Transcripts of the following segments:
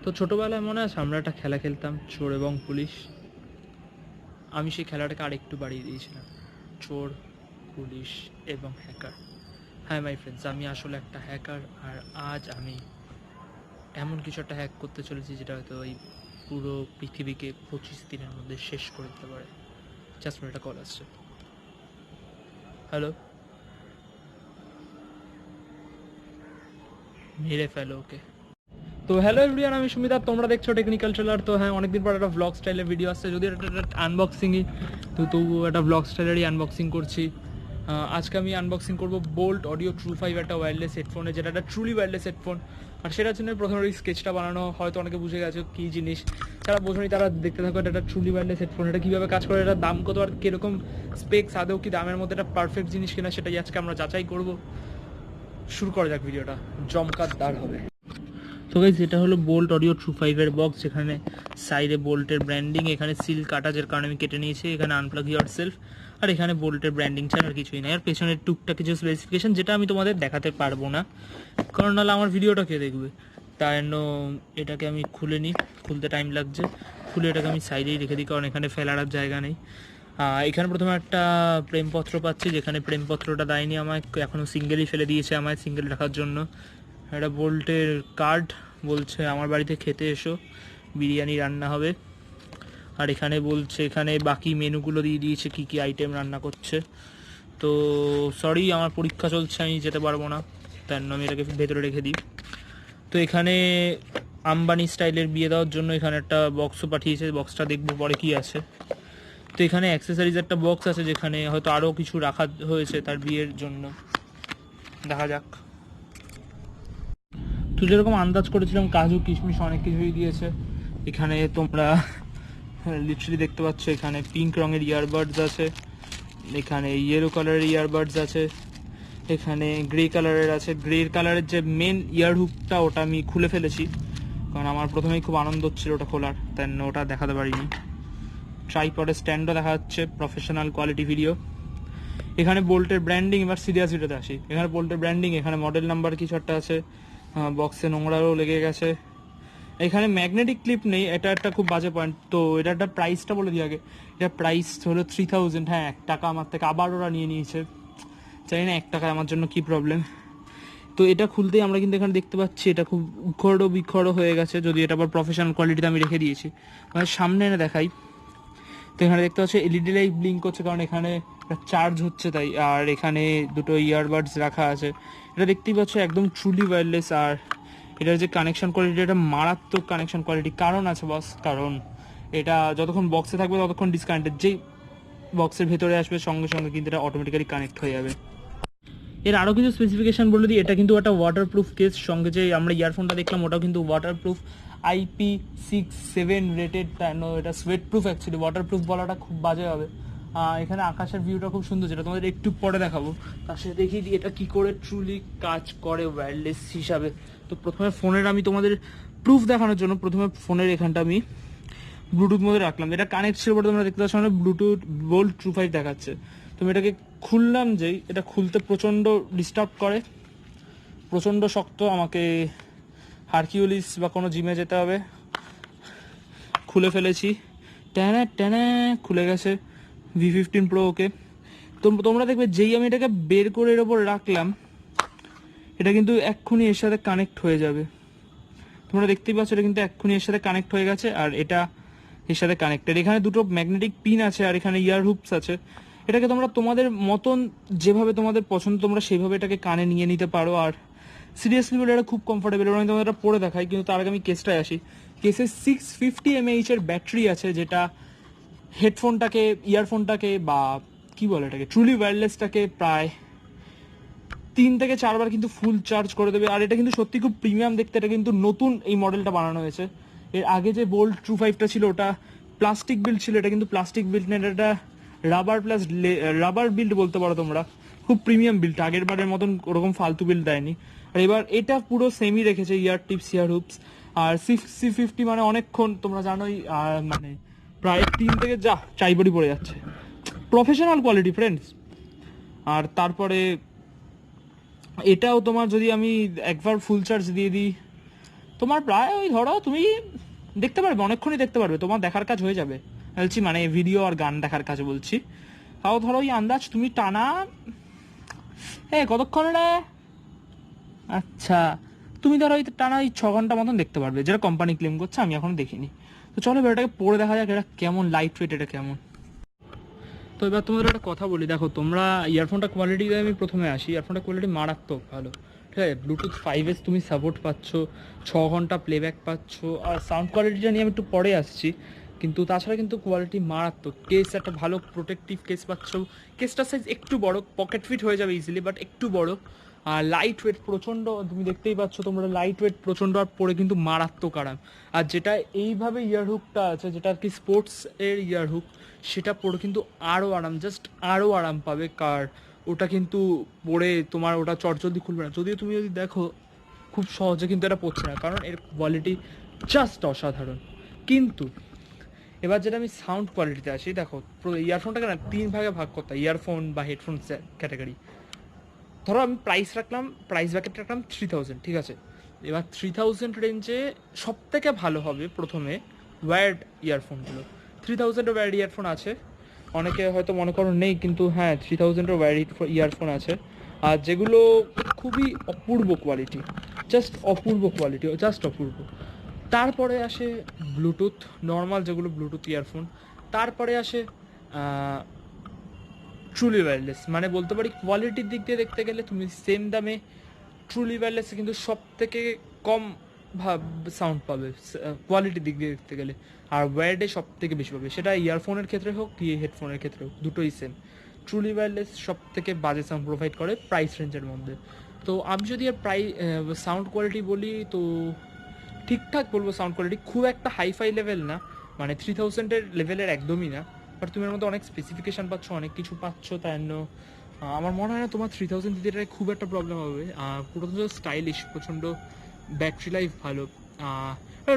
তো ছোটোবেলায় মনে আছে আমরা একটা খেলা খেলতাম, চোর এবং পুলিশ। আমি সেই খেলাটাকে আরেকটু বাড়িয়ে দিয়েছিলাম, চোর, পুলিশ এবং হ্যাকার। হ্যাঁ মাই ফ্রেন্ডস, আমি আসলে একটা হ্যাকার, আর আজ আমি এমন কিছু একটা হ্যাক করতে চলেছি যেটা হয়তো এই পুরো পৃথিবীকে 25 দিনের মধ্যে শেষ করে দিতে পারে। জাস্ট একটা কল আসছে। হ্যালো, মেরে ফেলো ওকে। তো হ্যালো এভরিওয়ান, আমি সুমিতা, তোমরা দেখছো টেকনিক্যাল ট্রেলার। তো হ্যাঁ, অনেকদিন পর একটা ব্লগ স্টাইলের ভিডিও আসছে, যদি একটা আনবক্সিংই, তো তবু একটা ব্লগ স্টাইলেরই আনবক্সিং করছি। আজকে আমি আনবক্সিং করবো বোল্ট অডিও ট্রু5 একটা ওয়্যারলেস হেডফোনে, যেটা একটা ট্রুলি ওয়্যারলেস হেডফোন। আর সেটার জন্য প্রথমে ওই স্কেচটা বানানো, হয়তো অনেকে বুঝে গেছে কী জিনিস। যারা বোঝেনি তারা দেখতে থাকো, এটা একটা ট্রুলি ওয়্যারলেস হেডফোন, এটা কীভাবে কাজ করে, এটার দাম কত, আর কীরকম স্পেক্স, আদৌ কি দামের মধ্যে একটা পারফেক্ট জিনিস কিনা, সেটাই আজকে আমরা যাচাই করবো। শুরু করা যাক, ভিডিওটা জমকাদার হবে। তো গাইস, এটা হলো বোল্ট অডিও ট্রু5 বক্স, যেখানে সাইডে বোল্টের ব্র্যান্ডিং, এখানে সিল কাটা, যার কারণে আমি কেটে নিয়েছি, এখানে আনপ্লাগ ইয়োর সেলফ, আর এখানে বোল্টের ব্র্যান্ডিং ছাড়া আর কিছুই নাই। আর পেছনের টুকটাক কিছু স্পেসিফিকেশন, যেটা আমি তোমাদের দেখাতে পারবো না, কারণ নাহলে আমার ভিডিওটা কে দেখবে। তাই জন্য এটাকে আমি খুলে নিই, খুলতে টাইম লাগছে। খুলে এটাকে আমি সাইডেই রেখে দিই, কারণ এখানে ফেলার আর জায়গা নেই। এখানে প্রথমে একটা প্রেমপত্র পাচ্ছি, যেখানে প্রেমপত্রটা দেয়নি আমায়, এখনও সিঙ্গেলই ফেলে দিয়েছে আমায় সিঙ্গেল রাখার জন্য। একটা বোল্টের কার্ড, বলছে আমার বাড়িতে খেতে এসো, বিরিয়ানি রান্না হবে। আর এখানে বলছে, এখানে বাকি মেনুগুলো দিয়ে দিয়েছে কী কী আইটেম রান্না করছে। তো সরি, আমার পরীক্ষা চলছে, আমি যেতে পারবো না, তাই জন্য আমি এটাকে ভেতরে রেখে দিই। তো এখানে আম্বানি স্টাইলের বিয়ে দেওয়ার জন্য এখানে একটা বক্সও পাঠিয়েছে, বক্সটা দেখবো পরে কী আছে। তো এখানে অ্যাক্সেসরিজ একটা বক্স আছে, যেখানে হয়তো আরও কিছু রাখা হয়েছে তার বিয়ের জন্য, দেখা যাক। তো যেরকম আন্দাজ করেছিলাম, কাজু কিশমিশ অনেক কিছুই দিয়েছে। এখানে তোমরা লিটারালি দেখতে পাচ্ছ, এখানে পিঙ্ক রঙের ইয়ারবাডস আছে, এখানে ইয়েলো কালারের ইয়ারবাডস আছে, এখানে গ্রে কালারের আছে। গ্রে কালারের যে মেন ইয়ার হুকটা, ওটা আমি খুলে ফেলেছি, কারণ আমার প্রথমেই খুব আনন্দ হচ্ছিল ওটা খোলার, তাই ওটা দেখাতে পারিনি। ট্রাইপডের স্ট্যান্ডও দেখা যাচ্ছে, প্রফেশনাল কোয়ালিটি ভিডিও। এখানে বোল্টের ব্র্যান্ডিং, এবার সিরিয়াস ভিডিওতে আসি। এখানে বোল্টের ব্র্যান্ডিং, এখানে মডেল নাম্বার কিছু একটা আছে, বক্সে নোংরাও লেগে গেছে। এখানে ম্যাগনেটিক ক্লিপ নেই, এটা একটা খুব বাজে পয়েন্ট। তো এটা একটা প্রাইসটা বলে দিই আগে, এটা প্রাইস হলো 3000। হ্যাঁ, 1 টাকা আমার থেকে আবার ওরা নিয়ে নিয়েছে, জানি না 1 টাকায় আমার জন্য কী প্রবলেম। তো এটা খুলতেই আমরা কিন্তু এখানে দেখতে পাচ্ছি এটা খুব উখড়ো বিখড়ো হয়ে গেছে, যদি এটা আবার প্রফেশনাল কোয়ালিটিতে আমি রেখে দিয়েছি। মানে সামনে এনে দেখাই, তো এখানে দেখতে পাচ্ছি এলইডি লাইট ব্লিঙ্ক করছে, কারণ এখানে চার্জ হচ্ছে তাই। আর এখানে দুটো ইয়ারবাডস রাখা আছে, এটা দেখতেই পাচ্ছ একদম ট্রুলি ওয়্যারলেস। আর এটার যে কানেকশন কোয়ালিটি, এটা মারাত্মক কানেকশন কোয়ালিটি। কারণ আছে বস, কারণ এটা যতক্ষণ বক্সে থাকবে ততক্ষণ ডিসকানেক্টেড, যেই বক্সের ভেতরে আসবে সঙ্গে সঙ্গে কিন্তু এটা অটোমেটিক্যালি কানেক্ট হয়ে যাবে। এর আরও কিছু স্পেসিফিকেশান বলে দিই, এটা কিন্তু একটা ওয়াটারপ্রুফ কেস, সঙ্গে যে আমরা ইয়ারফোনটা দেখলাম ওটাও কিন্তু ওয়াটারপ্রুফ, IP67 রেটেড। এটা সোয়েট প্রুফ, অ্যাকচুয়ালি ওয়াটারপ্রুফ বলাটা খুব বাজে হবে। এখানে আকাশের ভিউটা খুব সুন্দর, যেটা তোমাদের একটু পরে দেখাবো। তার সাথে দেখিয়ে দিই এটা কী করে ট্রুলি কাজ করে ওয়্যারলেস হিসাবে। তো প্রথমে ফোনের, আমি তোমাদের প্রুফ দেখানোর জন্য প্রথমে ফোনের এখানটা আমি ব্লুটুথ মধ্যে রাখলাম। এটা কানেক্ট ছিল বলে তোমরা দেখতে পাচ্ছ, মানে ব্লুটুথ বোল্ট ট্রু5 দেখাচ্ছে। তুমি এটাকে খুললাম, যেই এটা খুলতে প্রচণ্ড ডিস্টার্ব করে, প্রচণ্ড শক্ত, আমাকে হারকিউলিস বা কোনো জিমে যেতে হবে। খুলে ফেলেছি, ট্যানা ট্যানা খুলে গেছে। V15 Pro ওকে। তো তোমরা দেখবে যেই আমি এটাকে বের করে এর ওপর রাখলাম, এটা কিন্তু এক্ষুনি এর সাথে কানেক্ট হয়ে যাবে। তোমরা দেখতেই পাচ্ছ, এটা কিন্তু এক্ষুনি এর সাথে কানেক্ট হয়ে গেছে, আর এটা এর সাথে কানেক্টেড। এখানে দুটো ম্যাগনেটিক পিন আছে, আর এখানে ইয়ার হুপস আছে। এটাকে তোমরা তোমাদের মতন, যেভাবে তোমাদের পছন্দ তোমরা সেইভাবে এটাকে কানে নিয়ে নিতে পারো। আর সিরিয়াসলি বলে এটা খুব কমফোর্টেবল। আমি তোমাদের এটা পরে দেখাই, কিন্তু তার আগে আমি কেসটায় আসি। কেসে 650 mAh এর ব্যাটারি আছে, যেটা হেডফোনটাকে, ইয়ারফোনটাকে, বা কি বলে এটাকে, ট্রুলি ওয়্যারলেসটাকে প্রায় 3 থেকে 4 বার কিন্তু ফুল চার্জ করে দেবে। আর এটা কিন্তু সত্যি খুব প্রিমিয়াম দেখতে। এটা কিন্তু নতুন এই মডেলটা বানানো হয়েছে। এর আগে যে বোল্ট ট্রু5টা ছিল, ওটা প্লাস্টিক বিল্ড ছিল, এটা কিন্তু প্লাস্টিক বিল্ড নেই, এটা রাবার প্লাস রাবার বিল্ড বলতে পারো তোমরা। খুব প্রিমিয়াম বিল্ড, আগের বারের মতন ওরকম ফালতু বিল্ড দেয়নি। আর এবার এটা পুরো সেমি রেখেছে, ইয়ার টিপস, ইয়ার হুপস। আর C50 মানে অনেকক্ষণ, তোমরা জানোই, আর মানে প্রায় 3 থেকে চাইবড়ি পড়ে যাচ্ছে, প্রফেশনাল কোয়ালিটি ফ্রেন্ডস। আর তারপরে এটাও তোমার, যদি আমি একবার ফুল চার্জ দিয়ে দিই, তোমার প্রায় ওই ধরো তুমি দেখতে পারবে, অনেকক্ষণই দেখতে পারবে, তোমার দেখার কাজ হয়ে যাবে বলছি, মানে ভিডিও আর গান দেখার কাজ বলছি। তাও ধরো ওই আন্দাজ তুমি টানা কতক্ষণ রে, আচ্ছা তুমি ধরো ওই টানা ওই 6 ঘন্টা মতন দেখতে পারবে, যেটা কোম্পানি ক্লেম করছে, আমি এখনো দেখিনি। তো চলো এবার এটাকে পড়ে দেখা যাক এটা কেমন, লাইট ওয়েট এটা কেমন। তো এবার তোমাদের একটা কথা বলি, দেখো তোমরা ইয়ারফোনটা কোয়ালিটিতে আমি প্রথমে আসি, ইয়ারফোনটা কোয়ালিটি মারাত্মক ভালো, ঠিক আছে। ব্লুটুথ 5S তুমি সাপোর্ট পাচ্ছ, 6 ঘন্টা প্লেব্যাক পাচ্ছ, আর সাউন্ড কোয়ালিটিটা নিয়ে আমি একটু পরে আসছি, কিন্তু তাছাড়া কিন্তু কোয়ালিটি মারাত্মক। কেস একটা ভালো প্রোটেক্টিভ কেস পাচ্ছ, কেসটার সাইজ একটু বড়, পকেট ফিট হয়ে যাবে ইজিলি, বাট একটু বড়। আর লাইট ওয়েট প্রচণ্ড, তুমি দেখতেই পাচ্ছ তোমরা, লাইট ওয়েট প্রচণ্ড, আর পরে কিন্তু মারাত্মক আরাম। আর যেটা এইভাবে ইয়ারহুকটা আছে, যেটা আর কি স্পোর্টস এর ইয়ারহুক, সেটা পরে কিন্তু আরও আরাম, জাস্ট আরও আরাম পাবে। কার ওটা কিন্তু পরে তোমার ওটা চটজলদি খুলবে না, যদিও তুমি যদি দেখো খুব সহজে কিন্তু এটা পড়ছে না, কারণ এর কোয়ালিটি জাস্ট অসাধারণ। কিন্তু এবার যেটা আমি সাউন্ড কোয়ালিটিতে আসি, দেখো ইয়ারফোনটাকে না 3 ভাগে ভাগ করতে হয়, ইয়ারফোন বা হেডফোন ক্যাটাগরি। ধরো আমি প্রাইস রাখলাম, প্রাইস ব্যাকেট রাখলাম 3000, ঠিক আছে। এবার 3000 রেঞ্জে সব থেকে ভালো হবে প্রথমে ওয়্যার্ড ইয়ারফোনগুলো। 3000 ওয়্যার্ড ইয়ারফোন আছে, অনেকে হয়তো মনে করো নেই, কিন্তু হ্যাঁ 3000 ওয়্যার্ড ইয়ারফোন আছে, আর যেগুলো খুবই অপূর্ব কোয়ালিটি, জাস্ট অপূর্ব কোয়ালিটি, জাস্ট অপূর্ব। তারপরে আসে ব্লুটুথ নর্মাল, যেগুলো ব্লুটুথ ইয়ারফোন। তারপরে আসে ট্রুলি ওয়্যারলেস, মানে বলতে পারি কোয়ালিটির দিক দিয়ে দেখতে গেলে তুমি সেম দামে ট্রুলি ওয়্যারলেসে কিন্তু সব থেকে কম সাউন্ড পাবে কোয়ালিটির দিক দিয়ে দেখতে গেলে, আর ওয়্যার্ডে সব থেকে বেশি পাবে, সেটা ইয়ারফোনের ক্ষেত্রে হোক কি হেডফোনের ক্ষেত্রে হোক, দুটোই সেম। ট্রুলি ওয়্যারলেস সব থেকে বাজে সাউন্ড প্রোভাইড করে প্রাইস রেঞ্জের মধ্যে। তো আমি যদি আর সাউন্ড কোয়ালিটি বলি, তো ঠিকঠাক বলবো সাউন্ড কোয়ালিটি, খুব একটা হাইফাই লেভেল না, মানে 3000-এর লেভেলের একদমই না, বাট তুমি এর মধ্যে অনেক স্পেসিফিকেশান পাচ্ছ, অনেক কিছু পাচ্ছ, তাই জন্য আমার মনে হয় না তোমার 3000 দিতে খুব একটা প্রবলেম হবে। প্রথমত স্টাইলিশ, প্রচণ্ড ব্যাটারি লাইফ ভালো,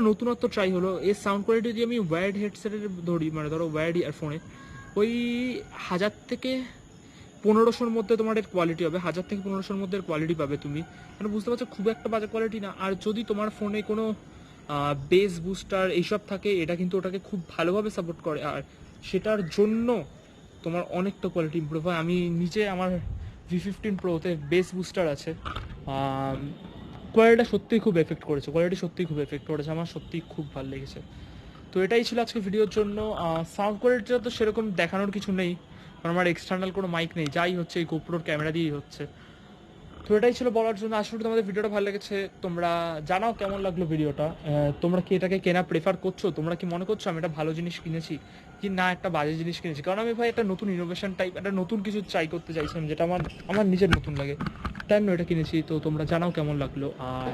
নতুনত্ব ট্রাই হলো। এর সাউন্ড কোয়ালিটি যদি আমি ওয়্যার্ড হেডসেটের ধরি, মানে ধরো ওয়্যার্ড ইয়ারফোনে ওই 1000 থেকে 1500-র মধ্যে তোমার এর কোয়ালিটি হবে, 1000 থেকে 1500-র মধ্যে কোয়ালিটি পাবে তুমি, মানে বুঝতে পারছো খুব একটা বাজে কোয়ালিটি না। আর যদি তোমার ফোনে কোনো বেস বুস্টার এইসব থাকে, এটা কিন্তু ওটাকে খুব ভালোভাবে সাপোর্ট করে, আর সেটার জন্য তোমার অনেকটা কোয়ালিটি ইম্প্রুভ হয়। আমি নিজে আমার V15 Proতে বেস বুস্টার আছে, কোয়ালিটিটা সত্যিই খুব এফেক্ট করেছে, আমার সত্যিই খুব ভালো লেগেছে। তো এটাই ছিল আজকে ভিডিওর জন্য। সাউন্ড কোয়ালিটিটা তো সেরকম দেখানোর কিছু নেই, কারণ আমার এক্সটার্নাল কোনো মাইক নেই, যাই হচ্ছে এই গোপ্রোর ক্যামেরা দিয়েই হচ্ছে। তো এটাই ছিল বলার জন্য। আশা করি তোমাদের ভিডিওটা ভালো লেগেছে, তোমরা জানাও কেমন লাগলো ভিডিওটা, তোমরা কি এটাকে কেনা প্রেফার করছো, তোমরা কি মনে করছো আমি একটা ভালো জিনিস কিনেছি কি না একটা বাজে জিনিস কিনেছি। কারণ আমি ভাই একটা নতুন ইনোভেশন টাইপ, একটা নতুন কিছু ট্রাই করতে চাইছিলাম, যেটা আমার নিজের নতুন লাগে, তাই জন্য এটা কিনেছি। তো তোমরা জানাও কেমন লাগলো, আর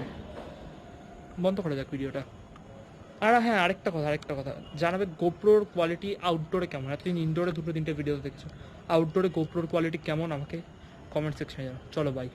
বন্ধ করে যাক ভিডিওটা। আর হ্যাঁ, আরেকটা কথা জানাবে, গোপ্রোর কোয়ালিটি আউটডোরে কেমন, এতদিন ইনডোরে 2-3টে ভিডিও দেখছো, আউটডোরে গোপ্রোর কোয়ালিটি কেমন আমাকে কমেন্ট সেকশনে জানাও। চলো বাই।